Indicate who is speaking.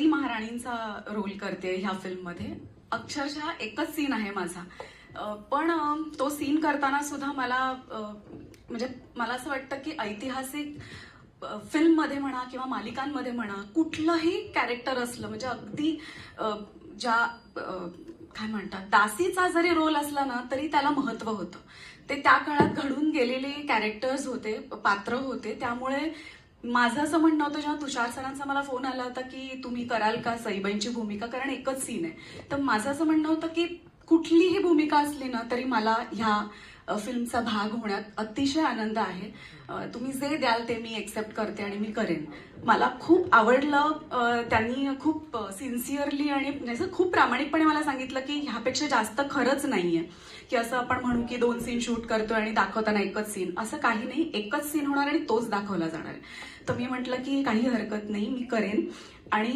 Speaker 1: Sai महाराणींचा role करते ह्या फिल्ममध्ये. अक्षरशः एकच सीन आहे माझा, पण तो सीन करताना सुद्धा मला म्हणजे मला असं वाटतं की ऐतिहासिक फिल्ममध्ये म्हणा किंवा मालिकांमध्ये म्हणा, कुठलंही कॅरेक्टर असलं म्हणजे अगदी ज्या काय म्हणतात दासीचा जरी रोल असला ना तरी त्याला महत्व होतं. ते त्या काळात घडून गेलेले कॅरेक्टर्स होते, पात्र होते. त्यामुळे माझं असं म्हणणं होतं, जेव्हा तुषार सरांचा मला फोन आला होता की तुम्ही कराल का सईबाईंची भूमिका, कारण एकच सीन आहे, तर माझं असं म्हणणं होतं की कुठलीही भूमिका असली ना तरी मला ह्या फिल्मचा भाग होण्यात अतिशय आनंद आहे. तुम्ही जे द्याल ते मी एक्सेप्ट करते आणि मी करेन. मला खूप आवडलं. त्यांनी खूप सिन्सिअरली आणि म्हणजे खूप प्रामाणिकपणे मला सांगितलं की ह्यापेक्षा जास्त खरंच नाहीये, की असं आपण म्हणू की 2 सीन शूट करतोय आणि दाखवताना एकच सीन, असं काही नाही. एकच सीन होणार आणि तोच दाखवला जाणार आहे. तर मी म्हटलं की काही हरकत नाही, मी करेन. आणि